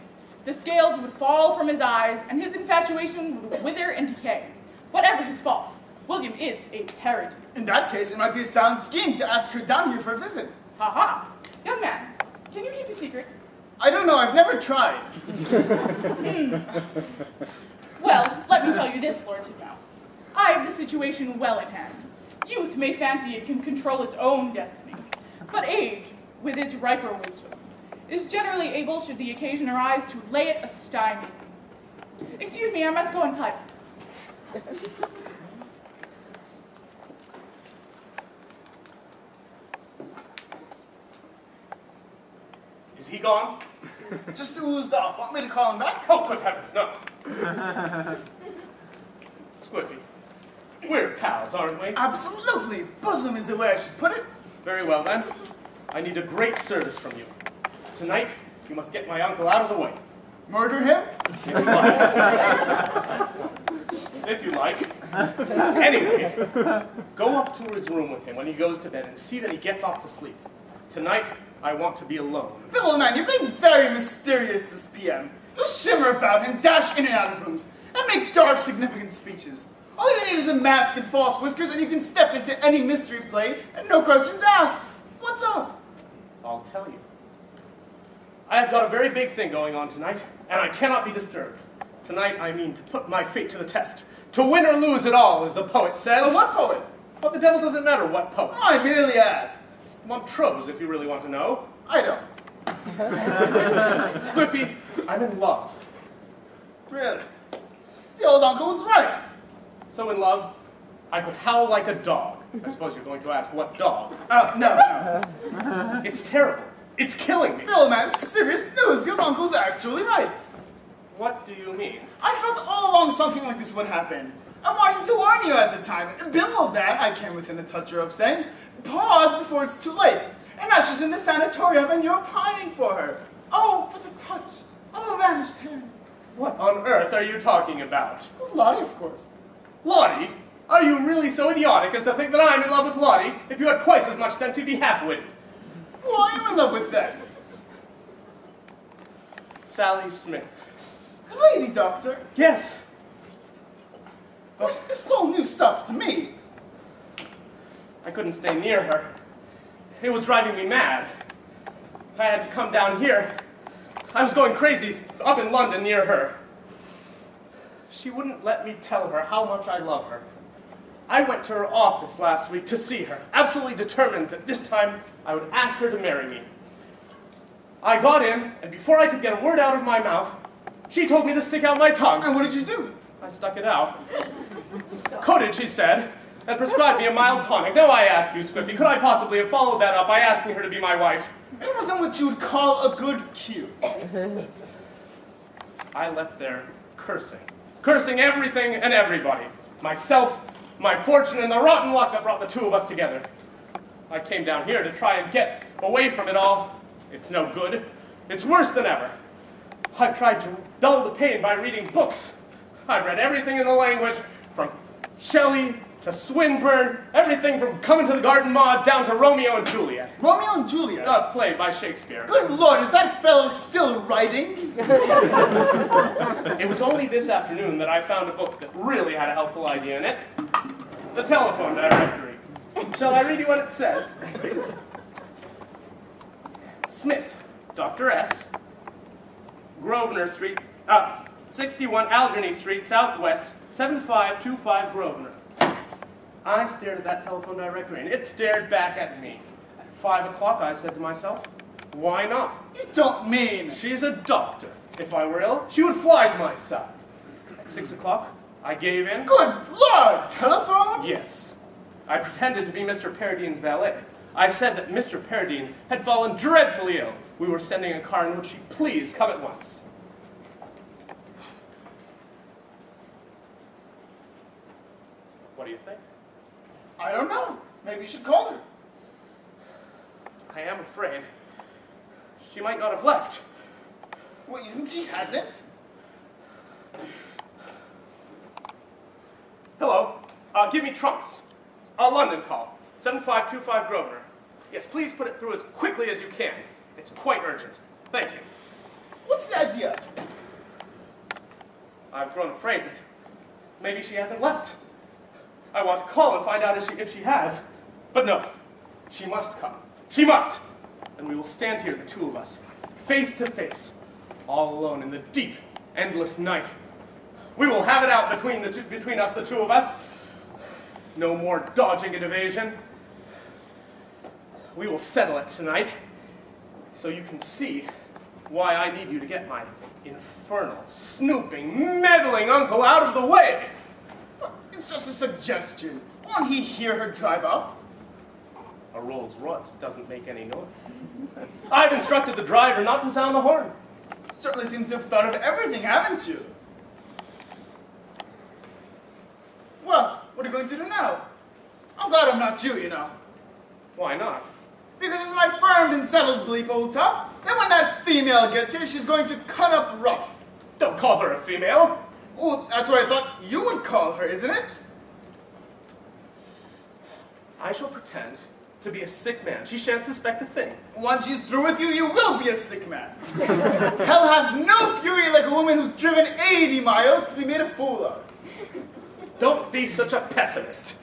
The scales would fall from his eyes, and his infatuation would wither and decay. Whatever his faults, William is a parody. In that case, it might be a sound scheme to ask her down here for a visit. Ha-ha! Young man, can you keep a secret? I don't know, I've never tried. Well, let me tell you this, Lord Tidmouth. I have the situation well in hand. Youth may fancy it can control its own destiny, but age, with its riper wisdom, is generally able, should the occasion arise, to lay it a stymie. Excuse me, I must go and pipe. Is he gone? Just oozed off. Want me to call him back? Oh, good heavens, no. Squiffy, we're pals, aren't we? Absolutely. Bosom is the way I should put it. Very well, then. I need a great service from you. Tonight, you must get my uncle out of the way. Murder him? If you like. If you like. Anyway, go up to his room with him when he goes to bed and see that he gets off to sleep. Tonight, I want to be alone. Bill, man, you're being very mysterious this PM. You shimmer about and dash in and out of rooms, and make dark, significant speeches. All you need is a mask and false whiskers, and you can step into any mystery play, and no questions asked. What's up? I'll tell you. I have got a very big thing going on tonight, and I cannot be disturbed. Tonight, I mean to put my fate to the test. To win or lose it all, as the poet says. Oh, what poet? What the devil does it matter what poet? Oh, I merely asked. Montrose, if you really want to know. I don't. Squiffy, I'm in love. Really? The old uncle was right. So in love, I could howl like a dog. I suppose you're going to ask what dog. Oh, no. It's terrible. It's killing me. Bill, man, serious news. The old uncle's actually right. What do you mean? I felt all along something like this would happen. I wanted to warn you at the time. Bill, old man, I came within a toucher of saying, pause before it's too late. And now she's in the sanatorium and you're pining for her. Oh, for the touch of a vanished hand. What on earth are you talking about? Lottie, of course. Lottie? Are you really so idiotic as to think that I'm in love with Lottie? If you had twice as much sense, you'd be half-witted. Who are you in love with then? Sally Smith. The lady doctor? Yes. This is all new stuff to me. I couldn't stay near her. It was driving me mad. I had to come down here. I was going crazy up in London near her. She wouldn't let me tell her how much I love her. I went to her office last week to see her, absolutely determined that this time I would ask her to marry me. I got in, and before I could get a word out of my mouth, she told me to stick out my tongue. And what did you do? I stuck it out. Coded, she said, and prescribed me a mild tonic. Now I ask you, Squiffy, could I possibly have followed that up by asking her to be my wife? It wasn't what you would call a good cue. I left there cursing. Cursing everything and everybody. Myself, my fortune, and the rotten luck that brought the two of us together. I came down here to try and get away from it all. It's no good. It's worse than ever. I've tried to dull the pain by reading books. I've read everything in the language, from Shelley to Swinburne, everything from Coming to the Garden Maud down to Romeo and Juliet. Romeo and Juliet? Not played by Shakespeare. Good Lord, is that fellow still writing? It was only this afternoon that I found a book that really had a helpful idea in it. The Telephone Directory. Shall I read you what it says? Please. Smith, Dr. S. Grosvenor Street, 61 Alderney Street, Southwest, 7525 Grosvenor. I stared at that telephone directory, and it stared back at me. At 5 o'clock, I said to myself, why not? You don't mean... She's a doctor. If I were ill, she would fly to my side. At 6 o'clock, I gave in. Good Lord! Telephone? Yes. I pretended to be Mr. Paradine's valet. I said that Mr. Paradine had fallen dreadfully ill. We were sending a car, and would she please come at once? What do you think? I don't know. Maybe you should call her. I am afraid she might not have left. What, you think she hasn't? Hello. Give me trunks. A London call. 7525 Grosvenor. Yes, please put it through as quickly as you can. It's quite urgent. Thank you. What's the idea? I've grown afraid that maybe she hasn't left. I want to call and find out if she has. But no, she must come. She must! And we will stand here, the two of us, face to face, all alone in the deep, endless night. We will have it out between us, the two of us. No more dodging and evasion. We will settle it tonight, so you can see why I need you to get my infernal, snooping, meddling uncle out of the way. It's just a suggestion. Won't he hear her drive up? A Rolls Royce doesn't make any noise. I've instructed the driver not to sound the horn. Certainly seem to have thought of everything, haven't you? Well, what are you going to do now? I'm glad I'm not you, you know. Why not? Because it's my firm and settled belief, old top, that when that female gets here, she's going to cut up rough. Don't call her a female. Well, that's what I thought you would call her, isn't it? I shall pretend to be a sick man. She shan't suspect a thing. Once she's through with you, you will be a sick man. Hell hath no fury like a woman who's driven 80 miles to be made a fool of. Don't be such a pessimist.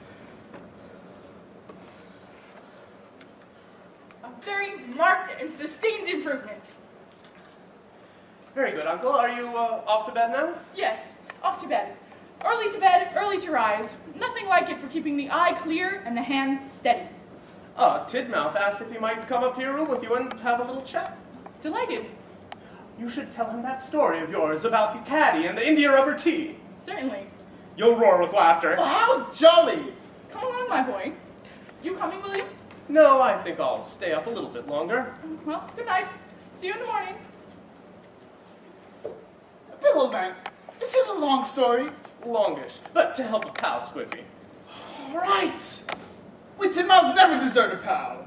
A very marked and sustained improvement. Very good, Uncle. Are you off to bed now? Yes, off to bed. Early to bed, early to rise. Nothing like it for keeping the eye clear and the hands steady. Tidmouth asked if he might come up to your room with you and have a little chat. Delighted. You should tell him that story of yours about the caddy and the India rubber tea. Certainly. You'll roar with laughter. Oh, how jolly! Come along, my boy. You coming, William? No, I think I'll stay up a little bit longer. Well, good night. See you in the morning. Bill, old man, is it a long story? Longish, but to help a pal, Squiffy. All right. We Tidmouths never desert a pal.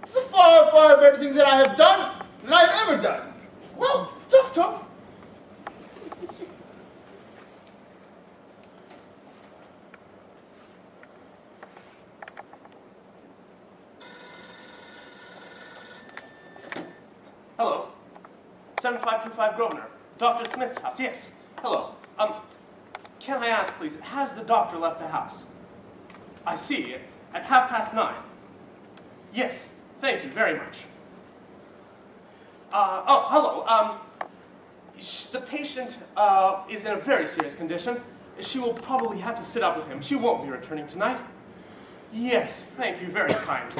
It's a far, far better thing that I have done than I have ever done. Well, tough, tough. Hello. 7525 Grosvenor. Dr. Smith's house. Yes. Hello. Can I ask, please, has the doctor left the house? I see. At 9:30. Yes. Thank you very much. Oh, hello. The patient is in a very serious condition. She will probably have to sit up with him. She won't be returning tonight. Yes, thank you, very kind.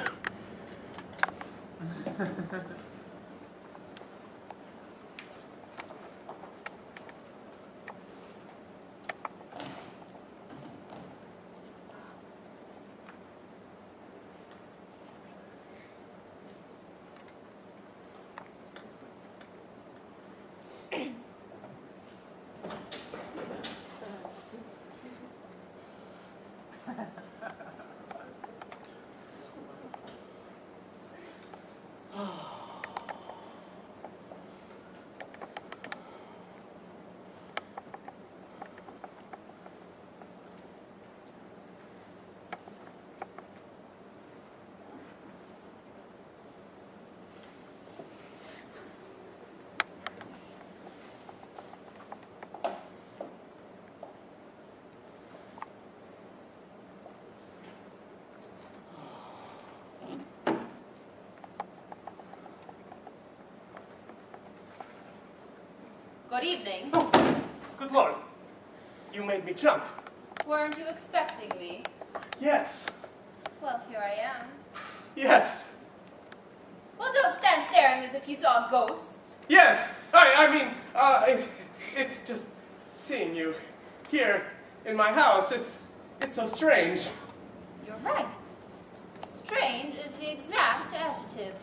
Good evening. Oh, good Lord. You made me jump. Weren't you expecting me? Yes. Well, here I am. Yes. Well, don't stand staring as if you saw a ghost. Yes. It's just seeing you here in my house. It's so strange. You're right. Strange is the exact adjective.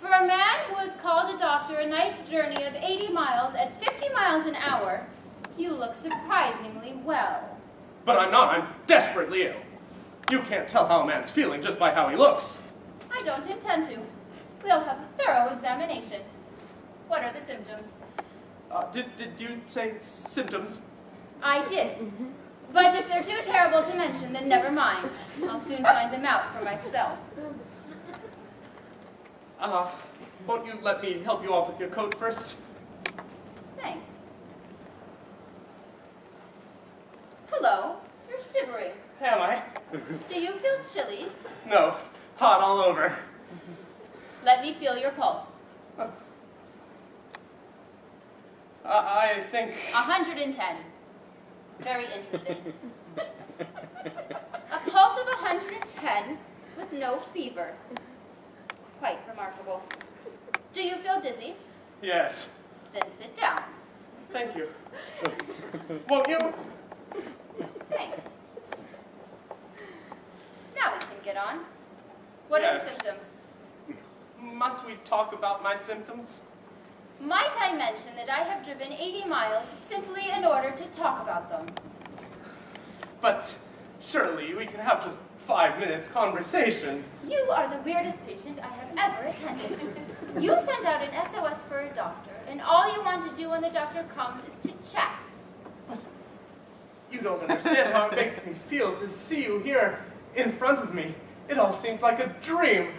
For a man who has called a doctor a night's journey of 80 miles at 50 miles an hour, you look surprisingly well. But I'm not. I'm desperately ill. You can't tell how a man's feeling just by how he looks. I don't intend to. We'll have a thorough examination. What are the symptoms? Did you say symptoms? I did. But if they're too terrible to mention, then never mind. I'll soon find them out for myself. Won't you let me help you off with your coat first? Thanks. Hello. You're shivering. Am I? Do you feel chilly? No. Hot all over. Let me feel your pulse. I think... 110. Very interesting. A pulse of 110 with no fever. Quite remarkable. Do you feel dizzy? Yes. Then sit down. Thank you. Won't you? Thanks. Now we can get on. What are the Yes. symptoms? Must we talk about my symptoms? Might I mention that I have driven 80 miles simply in order to talk about them? But surely we can have just 5 minutes conversation. You are the weirdest patient I have ever attended. You sent out an SOS for a doctor, and all you want to do when the doctor comes is to chat. But you don't understand how it makes me feel to see you here in front of me. It all seems like a dream.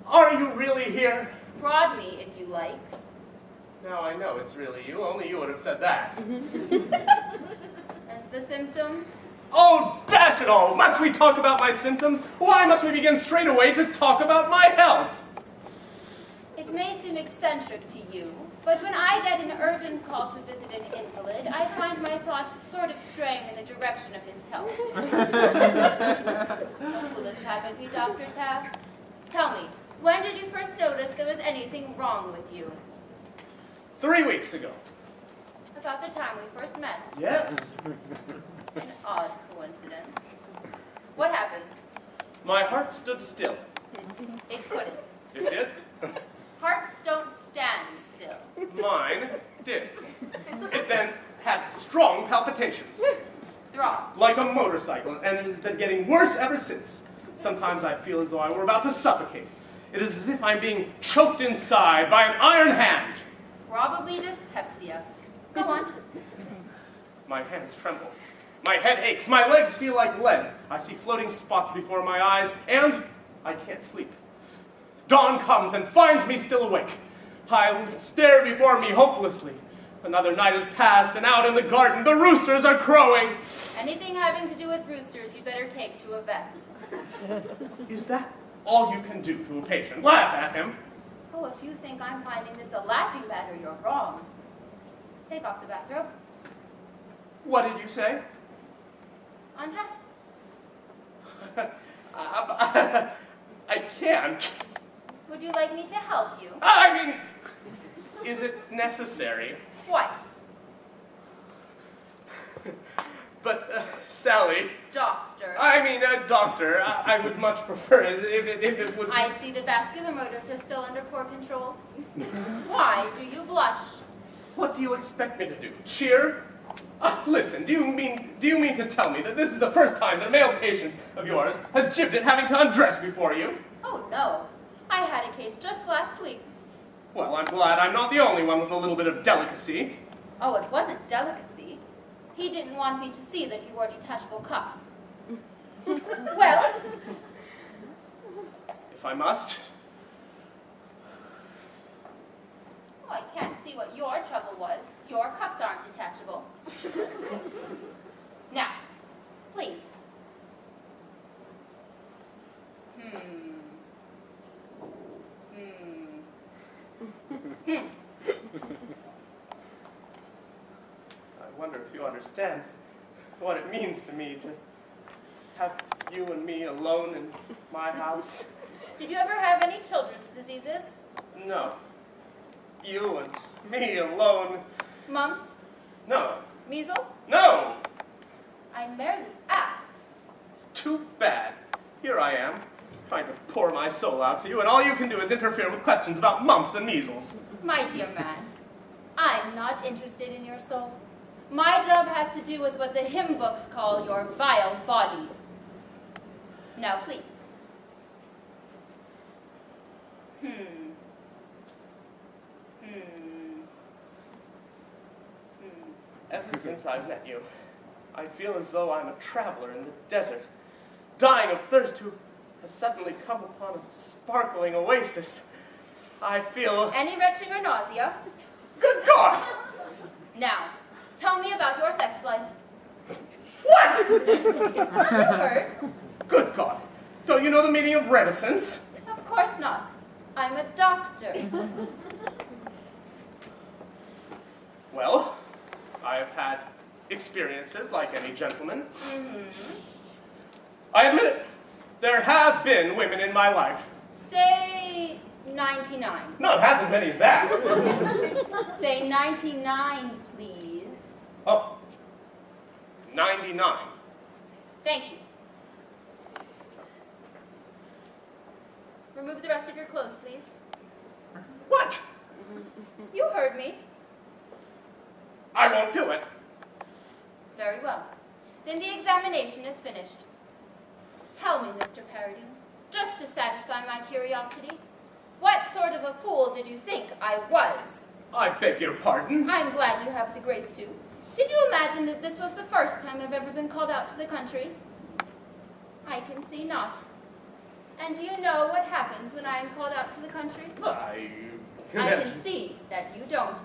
Are you really here? Prod me if you like. Now I know it's really you. Only you would have said that. And the symptoms? Oh, dash it all! Must we talk about my symptoms? Why must we begin straight away to talk about my health? It may seem eccentric to you, but when I get an urgent call to visit an invalid, I find my thoughts sort of straying in the direction of his health. A foolish habit we doctors have. Tell me, when did you first notice there was anything wrong with you? 3 weeks ago. About the time we first met. Yes. An odd coincidence. What happened? My heart stood still. It couldn't. It did? Hearts don't stand still. Mine did. It then had strong palpitations. Throb. Like a motorcycle, and it has been getting worse ever since. Sometimes I feel as though I were about to suffocate. It is as if I'm being choked inside by an iron hand. Probably dyspepsia. Go on. My hands tremble. My head aches. My legs feel like lead. I see floating spots before my eyes, and I can't sleep. Dawn comes and finds me still awake. I stare before me hopelessly. Another night has passed, and out in the garden the roosters are crowing. Anything having to do with roosters, you'd better take to a vet. Is that all you can do to a patient? Laugh at him. Oh, if you think I'm finding this a laughing matter, you're wrong. Take off the bathrobe. What did you say? Undress. I can't. Would you like me to help you? I mean, is it necessary? What? But, Sally, Doctor. doctor, I would much prefer if it would... I see the vascular motors are still under poor control. Why do you blush? What do you expect me to do? Cheer? Listen, do you mean to tell me that this is the first time that a male patient of yours has jibbed at having to undress before you? Oh, no. I had a case just last week. Well, I'm glad I'm not the only one with a little bit of delicacy. Oh, it wasn't delicacy. He didn't want me to see that he wore detachable cuffs. Well, If I must. oh, I can't see what your trouble was. Your cuffs aren't detachable. Now, please. I wonder if you understand what it means to me to have you and me alone in my house. Did you ever have any children's diseases? No. You and me alone. Mumps? No. Measles? No! I merely asked. It's too bad. Here I am, trying to pour my soul out to you, and all you can do is interfere with questions about mumps and measles. My dear man, I'm not interested in your soul. My job has to do with what the hymn books call your vile body. Now, please. Ever since I met you, I feel as though I'm a traveler in the desert, dying of thirst who has suddenly come upon a sparkling oasis. I feel... Any retching or nausea? Good God! Now, tell me about your sex life. What? You heard? Good God! Don't you know the meaning of reticence? Of course not. I'm a doctor. Well, I have had experiences like any gentleman. I admit it. There have been women in my life. Say 99. Not half as many as that. Say 99, please. Oh, 99. Thank you. Remove the rest of your clothes, please. What? You heard me. I won't do it. Very well. Then the examination is finished. Tell me, Mr. Parody, just to satisfy my curiosity, what sort of a fool did you think I was? I beg your pardon. I'm glad you have the grace to. Did you imagine that this was the first time I've ever been called out to the country? I can see not. And do you know what happens when I am called out to the country? I can see that you don't.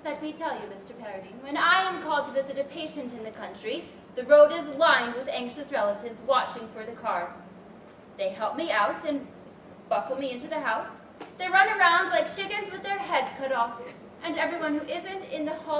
Let me tell you, Mr. Parody, when I am called to visit a patient in the country, the road is lined with anxious relatives watching for the car. They help me out and bustle me into the house. They run around like chickens with their heads cut off, and everyone who isn't in the hall